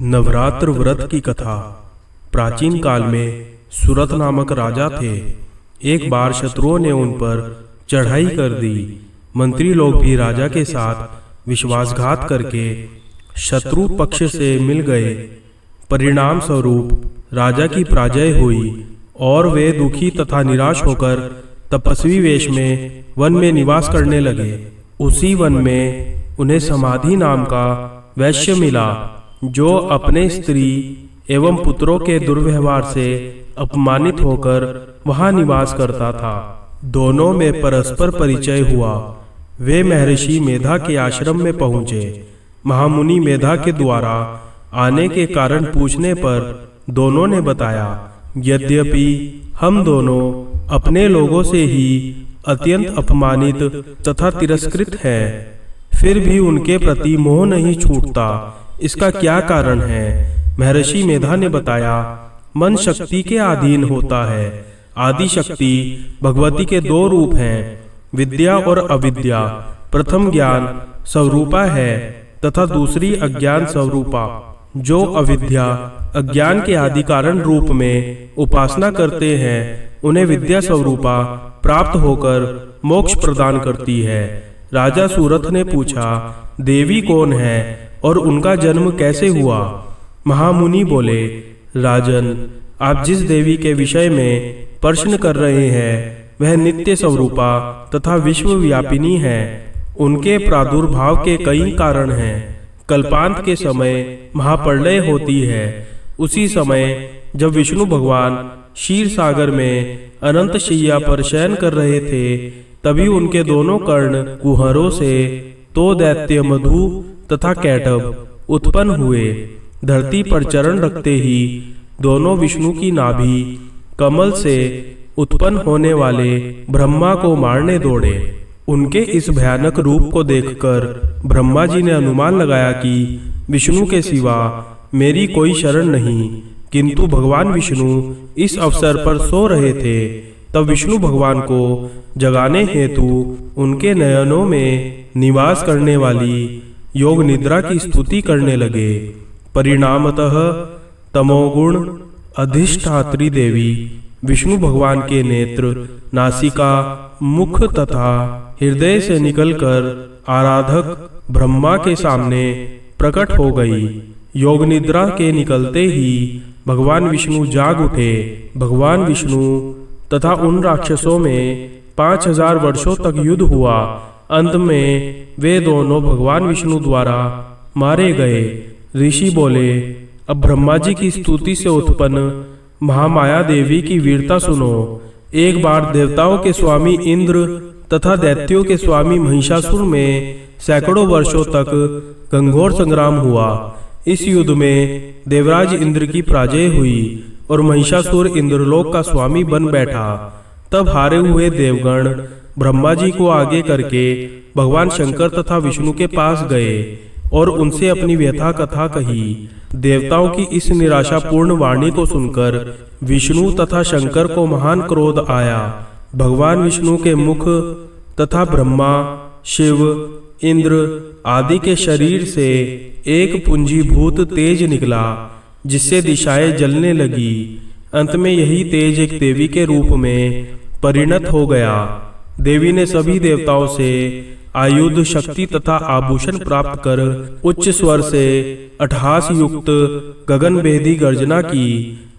नवरात्र व्रत की कथा। प्राचीन काल में सुरथ नामक राजा थे। एक बार शत्रुओं ने उन पर चढ़ाई कर दी। मंत्री लोग भी राजा के साथ विश्वासघात करके शत्रु पक्ष से मिल गए। परिणाम स्वरूप राजा की पराजय हुई और वे दुखी तथा निराश होकर तपस्वी वेश में वन में निवास करने लगे। उसी वन में उन्हें समाधि नाम का वैश्य मिला, जो अपने स्त्री एवं पुत्रों के दुर्व्यवहार से अपमानित होकर वहां निवास करता था। दोनों में परस्पर परिचय हुआ। वे महर्षि मेधा के आश्रम में पहुंचे। महामुनि मेधा के द्वारा आने के कारण पूछने पर दोनों ने बताया, यद्यपि हम दोनों अपने लोगों से ही अत्यंत अपमानित तथा तिरस्कृत हैं, फिर भी उनके प्रति मोह नहीं छूटता। इसका क्या कारण है? महर्षि मेधा ने बताया, मन शक्ति के अधीन होता है। आदि शक्ति भगवती के दो रूप हैं, विद्या और अविद्या। प्रथम ज्ञान स्वरूपा है तथा दूसरी अज्ञान स्वरूपा। जो अविद्या अज्ञान के आदि कारण रूप में उपासना करते हैं, उन्हें विद्या स्वरूपा प्राप्त होकर मोक्ष प्रदान करती है। राजा सूरथ ने पूछा, देवी कौन है और उनका जन्म कैसे हुआ? महामुनि बोले, राजन, आप जिस देवी के विषय में प्रश्न कर रहे हैं वह नित्य स्वरूपा तथा विश्वव्यापिनी है। उनके प्रादुर्भाव के कई कारण हैं। कल्पांत के समय महाप्रलय होती है। उसी समय जब विष्णु भगवान क्षीर सागर में अनंत शैया पर शयन कर रहे थे, तभी उनके दोनों कर्ण कुहरों से तो दैत्य मधु तथा कैटभ उत्पन्न हुए। धरती पर चरण रखते ही दोनों विष्णु की नाभि कमल से उत्पन्न होने वाले ब्रह्मा को मारने दौड़े। उनके इस भयानक रूप को देखकर ब्रह्मा जी ने अनुमान लगाया कि विष्णु के सिवा मेरी कोई शरण नहीं। किंतु भगवान विष्णु इस अवसर पर सो रहे थे। तब विष्णु भगवान को जगाने हेतु उनके नयनों में निवास करने वाली योग निद्रा की स्तुति करने लगे। परिणामतः तमोगुण अधिष्ठात्री देवी विष्णु भगवान के नेत्र, नासिका, मुख तथा हृदय से निकलकर आराधक ब्रह्मा के सामने प्रकट हो गई। योग निद्रा के निकलते ही भगवान विष्णु जाग उठे। भगवान विष्णु तथा उन राक्षसों में 5000 वर्षों तक युद्ध हुआ। अंत में वे दोनों भगवान विष्णु द्वारा मारे गए। ऋषि बोले, अब ब्रह्मा जी की स्तुति से उत्पन्न महामाया देवी की वीरता सुनो। एक बार देवताओं के स्वामी इंद्र तथा दैत्यों के स्वामी महिषासुर में सैकड़ों वर्षों तक घनघोर संग्राम हुआ। इस युद्ध में देवराज इंद्र की पराजय हुई और महिषासुर इंद्रलोक का स्वामी बन बैठा। तब हारे हुए देवगण ब्रह्मा जी को आगे करके भगवान शंकर तथा विष्णु के पास गए और उनसे अपनी व्यथा कथा कही। देवताओं की इस निराशापूर्ण वाणी को सुनकर विष्णु तथा शंकर को महान क्रोध आया। भगवान विष्णु के मुख तथा ब्रह्मा, शिव, इंद्र आदि के शरीर से एक पुंजीभूत तेज निकला, जिससे दिशाएं जलने लगी। अंत में यही तेज एक देवी के रूप में परिणत हो गया। देवी ने सभी देवताओं से आयुध, शक्ति तथा आभूषण प्राप्त कर उच्च स्वर से अट्टहास युक्त गगनभेदी गर्जना की,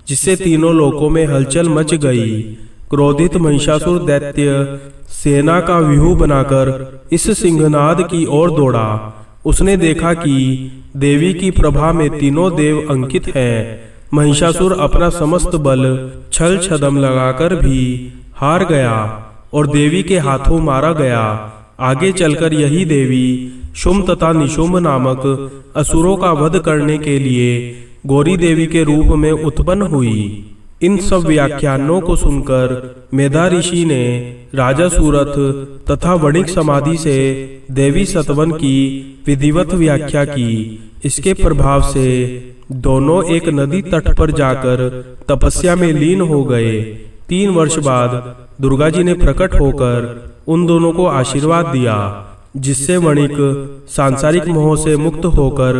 जिससे तीनों लोकों में हलचल मच गई। क्रोधित महिषासुर दैत्य सेना का व्यूह बनाकर इस सिंहनाद की ओर दौड़ा। उसने देखा कि देवी की प्रभा में तीनों देव अंकित हैं। महिषासुर अपना समस्त बल छल छदम लगाकर भी हार गया और देवी के हाथों मारा गया। आगे चलकर यही देवी शुंभ तथा निशुंभ नामक असुरों का वध करने के लिए गौरी देवी के रूप में उत्पन्न हुई। इन सब व्याख्यानों को सुनकर मेधा ऋषि ने राजा सूरथ तथा वणिक समाधि से देवी सतवन की विधिवत व्याख्या की। इसके प्रभाव से दोनों एक नदी तट पर जाकर तपस्या में लीन हो गए। 3 वर्ष बाद दुर्गा जी ने प्रकट होकर उन दोनों को आशीर्वाद दिया, जिससे वणिक सांसारिक मोह से मुक्त होकर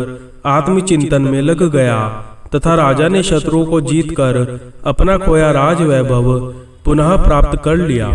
आत्मचिंतन में लग गया तथा राजा ने शत्रुओं को जीतकर अपना खोया राज वैभव पुनः प्राप्त कर लिया।